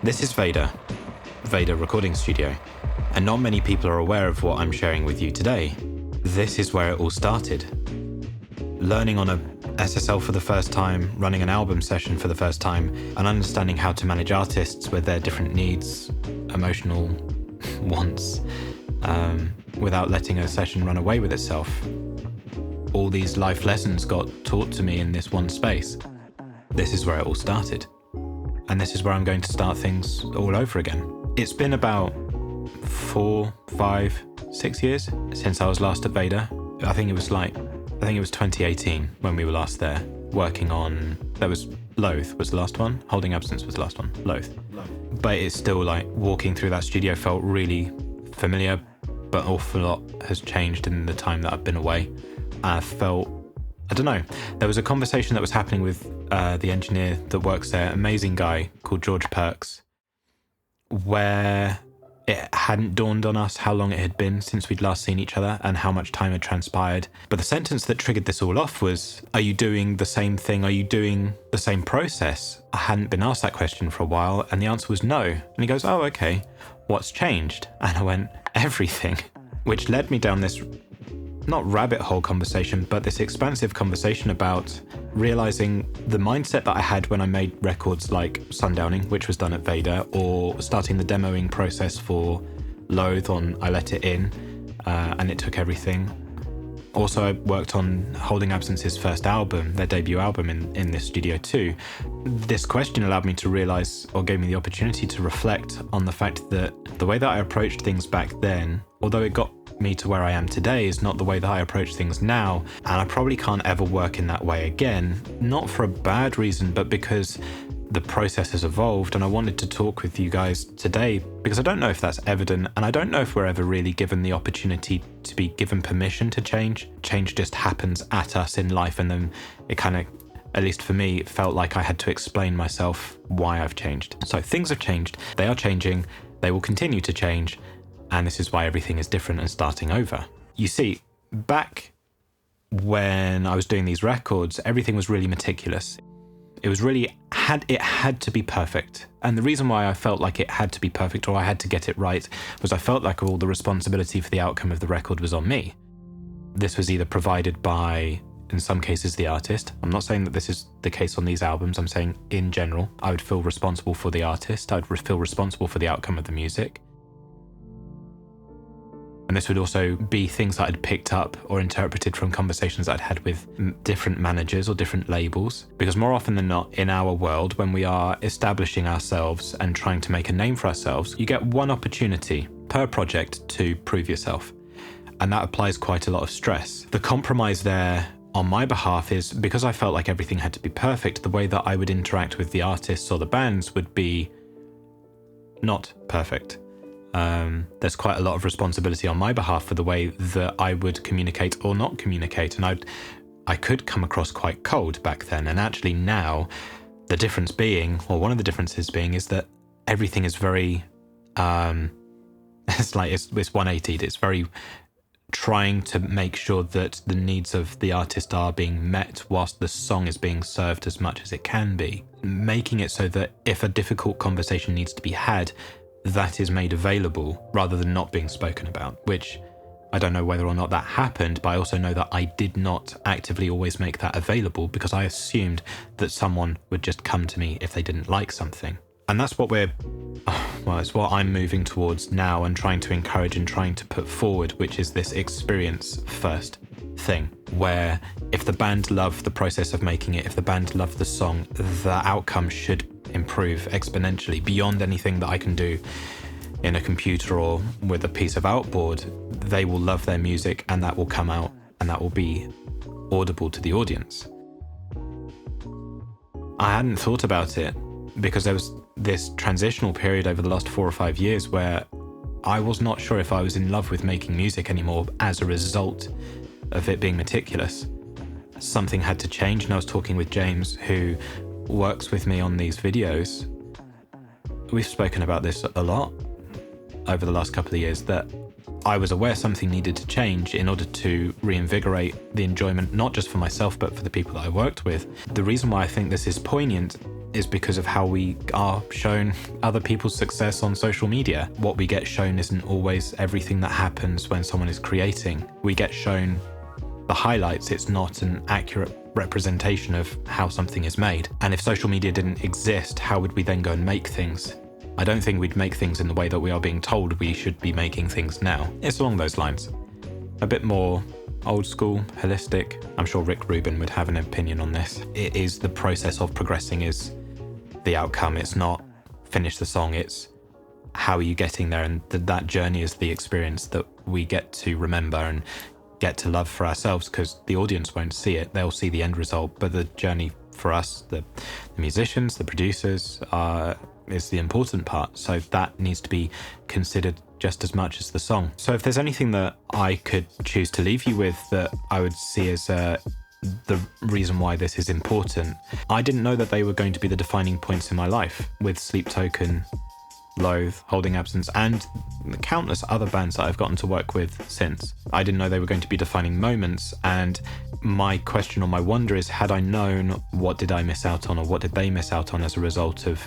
This is Vada Recording Studio, and not many people are aware of what I'm sharing with you today. This is where it all started. Learning on a SSL for the first time, running an album session for the first time, and understanding how to manage artists with their different needs, emotional wants, without letting a session run away with itself. All these life lessons got taught to me in this one space. This is where it all started. And this is where I'm going to start things all over again. It's been about 4, 5, 6 years since I was last at Vada. I think it was 2018 when we were last there, working on, there was Loathe was the last one, Holding Absence was the last one, Loathe. But it's still like walking through that studio felt really familiar, but an awful lot has changed in the time that I've been away. I don't know, there was a conversation that was happening with the engineer that works there, amazing guy called George Perks, where it hadn't dawned on us how long it had been since we'd last seen each other and how much time had transpired. But the sentence that triggered this all off was, are you doing the same thing? Are you doing the same process? I hadn't been asked that question for a while, and the answer was no. And he goes, oh, okay, what's changed? And I went, everything, which led me down this not rabbit hole conversation, but this expansive conversation about realizing the mindset that I had when I made records like Sundowning, which was done at Vada, or starting the demoing process for Loathe on I Let It In, and it took everything. Also, I worked on Holding Absence's first album, their debut album in this studio too. This question allowed me to realize, or gave me the opportunity to reflect on the fact that the way that I approached things back then, although it got me to where I am today, is not the way that I approach things now, and I probably can't ever work in that way again, not for a bad reason, but because the process has evolved. And I wanted to talk with you guys today because I don't know if that's evident, and I don't know if we're ever really given the opportunity to be given permission to change. Change just happens at us in life, and then it kind of, at least for me, it felt like I had to explain myself why I've changed. So things have changed, they are changing, they will continue to change, and this is why everything is different and starting over. You see, back when I was doing these records, everything was really meticulous. It was really, it had to be perfect. And the reason why I felt like it had to be perfect, or I had to get it right, was I felt like all the responsibility for the outcome of the record was on me. This was either provided by, in some cases, the artist. I'm not saying that this is the case on these albums. I'm saying in general, I would feel responsible for the artist. I would feel responsible for the outcome of the music. And this would also be things that I'd picked up or interpreted from conversations I'd had with different managers or different labels. Because more often than not, in our world, when we are establishing ourselves and trying to make a name for ourselves, you get one opportunity per project to prove yourself. And that applies quite a lot of stress. The compromise there on my behalf is, because I felt like everything had to be perfect, the way that I would interact with the artists or the bands would be not perfect. There's quite a lot of responsibility on my behalf for the way that I would communicate or not communicate, and I could come across quite cold back then. And actually now, the difference being, or one of the differences being, is that everything is very it's 180'd. It's very trying to make sure that the needs of the artist are being met whilst the song is being served as much as it can be, making it so that if a difficult conversation needs to be had, that is made available rather than not being spoken about, which I don't know whether or not that happened, but I also know that I did not actively always make that available because I assumed that someone would just come to me if they didn't like something. And that's what it's what I'm moving towards now and trying to encourage and trying to put forward, which is this experience first thing, where if the band love the process of making it, if the band love the song, the outcome should improve exponentially beyond anything that I can do in a computer or with a piece of outboard. They will love their music, and that will come out, and that will be audible to the audience. I hadn't thought about it because there was this transitional period over the last 4 or 5 years where I was not sure if I was in love with making music anymore as a result of it being meticulous. Something had to change, and I was talking with James, who works with me on these videos. We've spoken about this a lot over the last couple of years, that I was aware something needed to change in order to reinvigorate the enjoyment, not just for myself, but for the people that I worked with. The reason why I think this is poignant is because of how we are shown other people's success on social media. What we get shown isn't always everything that happens when someone is creating. We get shown the highlights. It's not an accurate representation of how something is made. And if social media didn't exist, how would we then go and make things? I don't think we'd make things in the way that we are being told we should be making things now. It's along those lines. A bit more old school, holistic. I'm sure Rick Rubin would have an opinion on this. It is the process of progressing is the outcome. It's not finish the song. It's how are you getting there? And that journey is the experience that we get to remember and get to love for ourselves, because the audience won't see it. They'll see the end result, but the journey for us, the musicians, the producers, is the important part. So that needs to be considered just as much as the song. So if there's anything that I could choose to leave you with that I would see as the reason why this is important, I didn't know that they were going to be the defining points in my life, with Sleep Token, Loathe, Holding Absence, and countless other bands that I've gotten to work with since. I didn't know they were going to be defining moments, and my question or my wonder is, had I known, what did I miss out on, or what did they miss out on as a result of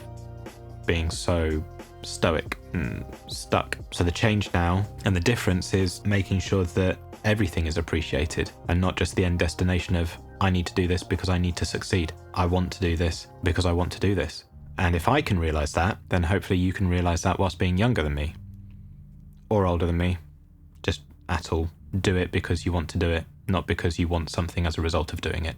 being so stoic and stuck? So the change now and the difference is making sure that everything is appreciated and not just the end destination of, I need to do this because I need to succeed. I want to do this because I want to do this. And if I can realise that, then hopefully you can realise that whilst being younger than me or older than me. Just at all. Do it because you want to do it, not because you want something as a result of doing it.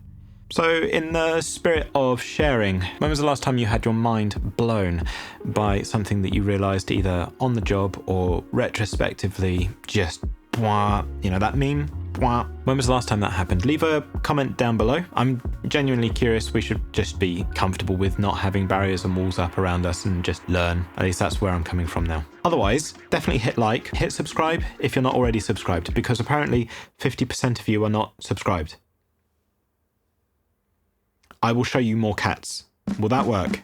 So in the spirit of sharing, when was the last time you had your mind blown by something that you realised either on the job or retrospectively just, that meme? When was the last time that happened? Leave a comment down below. I'm genuinely curious. We should just be comfortable with not having barriers and walls up around us and just learn. At least that's where I'm coming from now. Otherwise, definitely hit like, hit subscribe if you're not already subscribed, because apparently 50% of you are not subscribed. I will show you more cats. Will that work?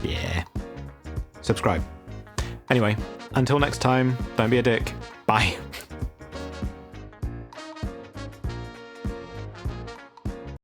Yeah. Subscribe. Anyway, until next time, don't be a dick. Bye.